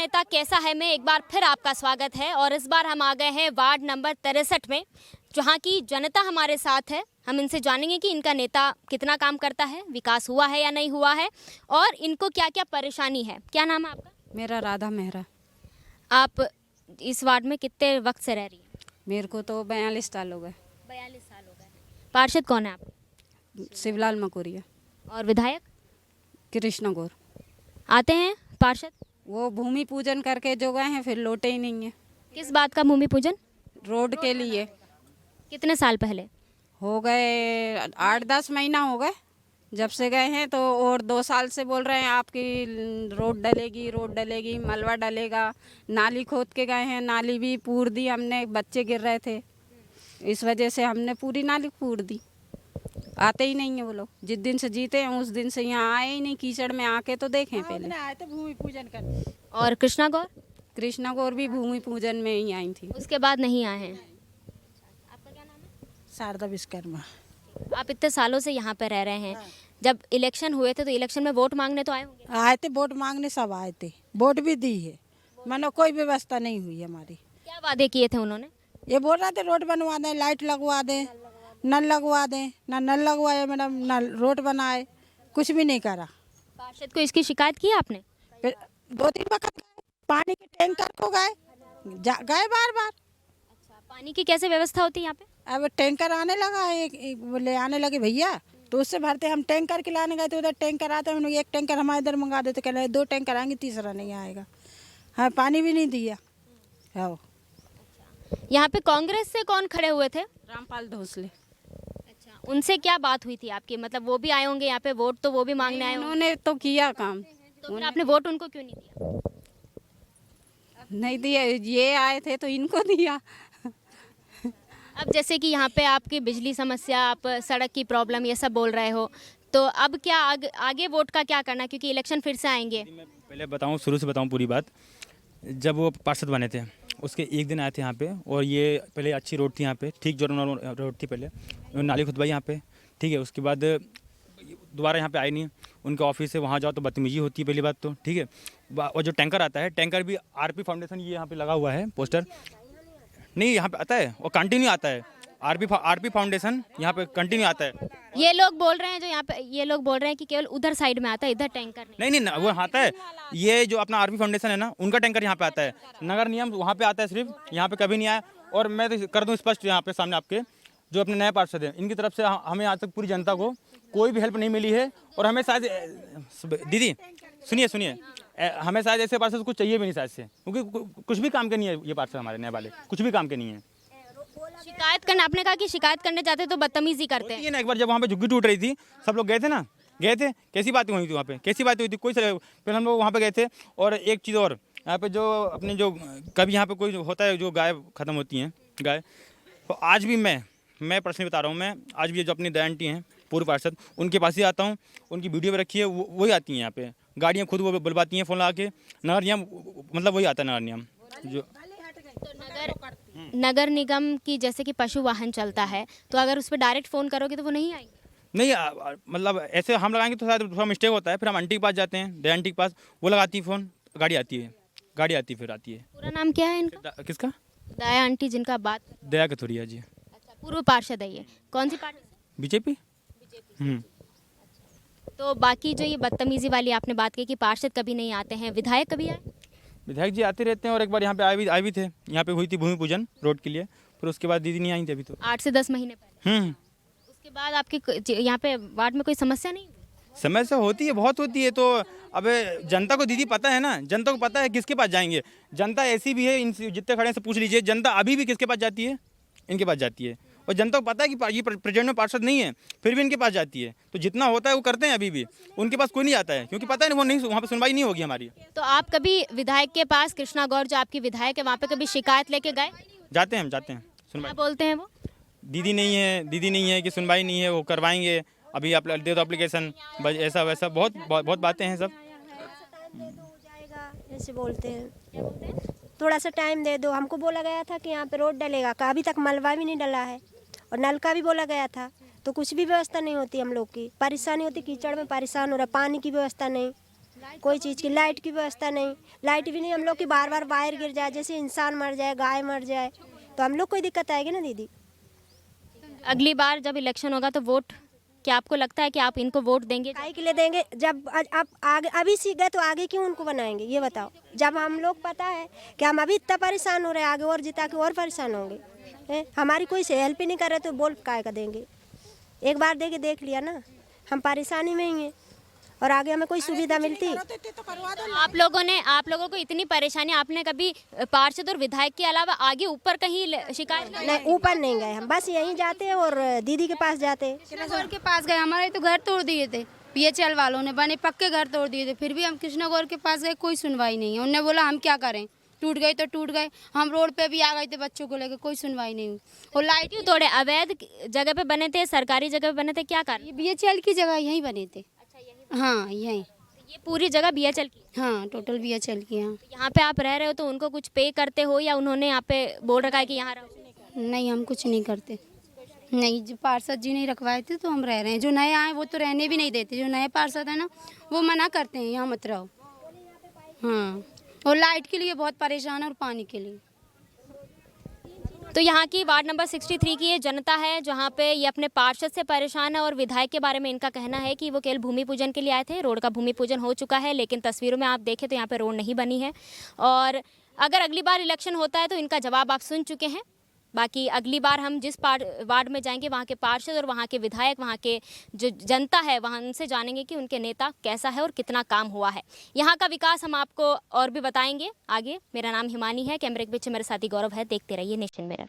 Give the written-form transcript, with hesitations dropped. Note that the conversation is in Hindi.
नेता कैसा है में एक बार फिर आपका स्वागत है। और इस बार हम आ गए हैं वार्ड नंबर 63 में, जहां की जनता हमारे साथ है। हम इनसे जानेंगे कि इनका नेता कितना काम करता है, विकास हुआ है या नहीं हुआ है, और इनको क्या क्या परेशानी है। क्या नाम है आपका? मेरा राधा मेहरा। आप इस वार्ड में कितने वक्त से रह रही हैं? मेरे को तो 42 साल हो गए। 42 साल हो गए। पार्षद कौन है आप? शिवलाल मकोरिया। और विधायक? कृष्ण गौर। आते हैं पार्षद? वो भूमि पूजन करके जो गए हैं फिर लौटे ही नहीं है। किस बात का भूमि पूजन? रोड के लिए। कितने साल पहले? हो गए 8-10 महीना हो गए जब से गए हैं। तो और 2 साल से बोल रहे हैं आपकी रोड डलेगी, मलबा डलेगा। नाली खोद के गए हैं, नाली भी पूर दी हमने, बच्चे गिर रहे थे इस वजह से हमने पूरी नाली पूर दी। आते ही नहीं है वो लोग। जिस दिन से जीते हैं उस दिन से यहाँ आए ही नहीं। कीचड़ में आके तो देखें पहले। आए थे भूमि पूजन करने। और कृष्णा गौर? कृष्णा गौर भी भूमि पूजन में ही आई थी। उसके बाद नहीं आए हैं। आपका क्या नाम है? शारदा विश्वकर्मा। आप इतने सालों से यहाँ पे रह रहे हैं। जब इलेक्शन हुए थे तो इलेक्शन में वोट मांगने तो आए होंगे। आए थे वोट मांगने, सब आए थे, वोट भी दी है। मानो कोई व्यवस्था नहीं हुई हमारी। क्या वादे किए थे उन्होंने? ये बोल रहे थे रोड बनवा दें, लाइट लगवा दें, नल लगवा दें। ना नल लगवाए मैडम, ना रोड बनाए, कुछ भी नहीं करा। पार्षद को इसकी शिकायत की आपने? फिर 2-3 वक्त गए, पानी के टैंकर को गए गए बार बार। अच्छा, पानी की कैसे व्यवस्था होती है यहाँ पे? अब टैंकर आने लगा है, बोले आने लगे भैया, तो उससे भरते। हम टैंकर के लाने गए तो उधर टैंकर आता है, एक टैंकर हमारे इधर मंगा देते, कह रहे 2 टैंकर आएंगे, तीसरा नहीं आएगा। हाँ, पानी भी नहीं दिया। हाँ, यहाँ पे कांग्रेस से कौन खड़े हुए थे? रामपाल धोसले। अच्छा, उनसे क्या बात हुई थी आपकी? मतलब वो भी आए होंगे यहाँ पे, वोट तो वो भी मांगने आए होंगे। उन्होंने तो किया काम। तो फिर आपने वोट उनको क्यों नहीं दिया? नहीं दिया, ये आए थे तो इनको दिया। अब जैसे कि यहाँ पे आपकी बिजली समस्या, आप सड़क की प्रॉब्लम, ये सब बोल रहे हो, तो अब क्या आगे वोट का क्या करना, क्योंकि इलेक्शन फिर से आएंगे। मैं पहले बताऊं, शुरू से बताऊं पूरी बात। जब वो पार्षद बने थे उसके एक दिन आए थे यहाँ पे, और ये पहले अच्छी रोड थी यहाँ पे, ठीक जो रोड थी पहले, उन्होंने नाली खुदवाई यहाँ पे, ठीक है। उसके बाद दोबारा यहाँ पे आए नहीं। उनके ऑफिस से वहाँ जाओ तो बदतमीजी होती है, पहली बात तो, ठीक है। और जो टैंकर आता है, टैंकर भी आरपी फाउंडेशन, ये यहाँ पे लगा हुआ है पोस्टर, नहीं यहाँ पे आता है और कंटिन्यू आता है। आरपी फाउंडेशन यहाँ पे कंटिन्यू आता है। ये लोग बोल रहे हैं, जो यहाँ पे ये लोग बोल रहे हैं कि केवल उधर साइड में आता है, इधर टैंकर नहीं। नहीं नहीं, वो आता है। ये जो अपना आरपी फाउंडेशन है ना, उनका टैंकर यहाँ पे आता है। नगर निगम वहाँ पे आता है सिर्फ, यहाँ पे कभी नहीं आया। और मैं तो कर दूँ स्पष्ट यहाँ पे सामने आपके, जो अपने नए पार्षद हैं, इनकी तरफ से हमें आज तक पूरी जनता को कोई भी हेल्प नहीं मिली है। और हमें शायद, दीदी सुनिए, हमें शायद ऐसे पार्षद कुछ चाहिए भी नहीं शायद से, क्योंकि कुछ भी काम के नहीं है ये पार्षद हमारे नए वाले, कुछ भी काम के नहीं है। शिकायत करना, आपने कहा कि शिकायत करने जाते तो बदतमीजी करते हैं। ये ना, एक बार जब वहाँ पे झुग्गी टूट रही थी, सब लोग गए थे ना, गए थे, कैसी बातें हुई थी वहाँ पे, कैसी बातें हुई थी, कोई फिर हम लोग वहाँ पे गए थे। और एक चीज़ और, यहाँ पे जो अपने जो कभी यहाँ पे कोई होता है, जो गाय ख़त्म होती हैं गाय, तो आज भी मैं पर्सनली बता रहा हूँ, मैं आज भी जो अपनी दया आंटी हैं पूर्व पार्षद, उनके पास ही आता हूँ। उनकी वीडियो में रखी है, वही आती हैं यहाँ पे, गाड़ियाँ खुद वो बुलवाती हैं फ़ोन लगा के। नगर निगम मतलब वही आता है, नगर निगम जो। तो नगर निगम की जैसे कि पशु वाहन चलता है, तो अगर उस पर डायरेक्ट फ़ोन करोगे तो वो नहीं आएंगे? नहीं, मतलब ऐसे हम लगाएंगे तो शायद थोड़ा मिस्टेक होता है। फिर हम आंटी के पास जाते हैं, दया आंटी के पास, वो लगाती है फ़ोन, गाड़ी आती है, फिर आती है। पूरा नाम क्या है इनका? किसका? दया आंटी जिनका बात। दया कथुरिया जी। अच्छा, पूर्व पार्षद है ये। कौन सी पार्टी से? बीजेपी। तो बाकी जो ये बदतमीजी वाली आपने बात की कि पार्षद कभी नहीं आते हैं, विधायक कभी आए? विधायक जी आते रहते हैं, और एक बार यहाँ पे आए भी थे। यहाँ पे हुई थी भूमि पूजन रोड के लिए, फिर उसके बाद दीदी नहीं आई थी अभी तो। 8 से 10 महीने पहले। उसके बाद आपके यहाँ पे वार्ड में कोई समस्या नहीं हुई? समस्या होती है, बहुत होती है। तो अब जनता को दीदी पता है ना, जनता को पता है किसके पास जाएंगे। जनता ऐसी भी है, इन जितने खड़े हैं से पूछ लीजिए, जनता अभी भी किसके पास जाती है? इनके पास जाती है। और जनता को पता है कि ये प्रेजेंट में पार्षद नहीं है, फिर भी इनके पास जाती है। तो जितना होता है वो करते हैं अभी भी, उनके पास कोई नहीं आता है, क्योंकि पता है वो नहीं, वहाँ पर सुनवाई नहीं होगी हमारी। तो आप कभी विधायक के पास, कृष्णा गौर जो आपकी विधायक है, वहाँ पे कभी शिकायत लेके गए? जाते हैं क्या सुनवाई। बोलते हैं वो? दीदी नहीं है कि सुनवाई नहीं है, वो करवाएंगे, अभी आप दे दो एप्लीकेशन, बस ऐसा वैसा बहुत बातें हैं सब। ऐसे बोलते हैं, थोड़ा सा टाइम दे दो। हमको बोला गया था कि यहाँ पे रोड डलेगा, अभी तक मलबा भी नहीं डला है, और नल का भी बोला गया था, तो कुछ भी व्यवस्था नहीं होती। हम लोग की परेशानी होती, कीचड़ में परेशान हो रहा, पानी की व्यवस्था नहीं। कोई चीज़ की लाइट की व्यवस्था नहीं, लाइट भी नहीं, हम लोग की बार बार वायर गिर जाए, जैसे इंसान मर जाए, गाय मर जाए, तो हम लोग को ही दिक्कत आएगी ना दीदी। अगली बार जब इलेक्शन होगा तो वोट, क्या आपको लगता है कि आप इनको वोट देंगे? काहे के लिए देंगे? जब अब आगे अभी सीख गए तो आगे क्यों उनको बनाएंगे, ये बताओ। जब हम लोग पता है कि हम अभी इतना परेशान हो रहे हैं, आगे और जिता के और परेशान होंगे, हमारी कोई से हेल्प ही नहीं कर रहे, तो वोट काहे का देंगे? एक बार देके देख लिया ना, हम परेशानी में ही हैं और आगे हमें कोई सुविधा मिलती। आप लोगों को इतनी परेशानी, आपने कभी पार्षद और विधायक के अलावा आगे ऊपर कहीं शिकायत नहीं? नहीं, ऊपर नहीं गए हम, बस यहीं जाते हैं और दीदी के पास जाते हैं। कृष्णा के पास गए, हमारे तो घर तोड़ दिए थे बीएचएल वालों ने, बने पक्के घर तोड़ दिए थे, फिर भी हम कृष्णा गौर के पास गए, कोई सुनवाई नहीं है। उन्होंने बोला हम क्या करें, टूट गए तो टूट गए, हम रोड पे भी आ गए थे बच्चों को लेकर, कोई सुनवाई नहीं हुई। और लाइट क्यों तोड़े? अवैध जगह पे बने थे, सरकारी जगह पे बने थे, क्या कारण? ये बीएचएल की जगह यहीं बने थे। हाँ यहीं, ये पूरी जगह बीएचएल की? हाँ टोटल बीएचएल की। हाँ यहाँ पे आप रह रहे हो तो उनको कुछ पे करते हो या उन्होंने यहाँ पे बोल रखा है कि यहाँ रहो? नहीं, हम कुछ नहीं करते। नहीं, जो पार्षद जी नहीं रखवाए थे तो हम रह रहे हैं। जो नए आए वो तो रहने भी नहीं देते, जो नए पार्षद है ना वो मना करते हैं यहाँ मत रहो। हाँ, और लाइट के लिए बहुत परेशान है और पानी के लिए। तो यहाँ की वार्ड नंबर 63 की ये जनता है, जहाँ पे ये अपने पार्षद से परेशान है और विधायक के बारे में इनका कहना है कि वो केवल भूमि पूजन के लिए आए थे। रोड का भूमि पूजन हो चुका है, लेकिन तस्वीरों में आप देखें तो यहाँ पे रोड नहीं बनी है। और अगर अगली बार इलेक्शन होता है तो इनका जवाब आप सुन चुके हैं। बाकी अगली बार हम जिस वार्ड में जाएंगे, वहाँ के पार्षद और वहाँ के विधायक, वहाँ के जो जनता है, वहाँ उनसे जानेंगे कि उनके नेता कैसा है और कितना काम हुआ है। यहाँ का विकास हम आपको और भी बताएंगे आगे। मेरा नाम हिमानी है, कैमरे के पीछे मेरे साथी गौरव है। देखते रहिए नेशन मिरर।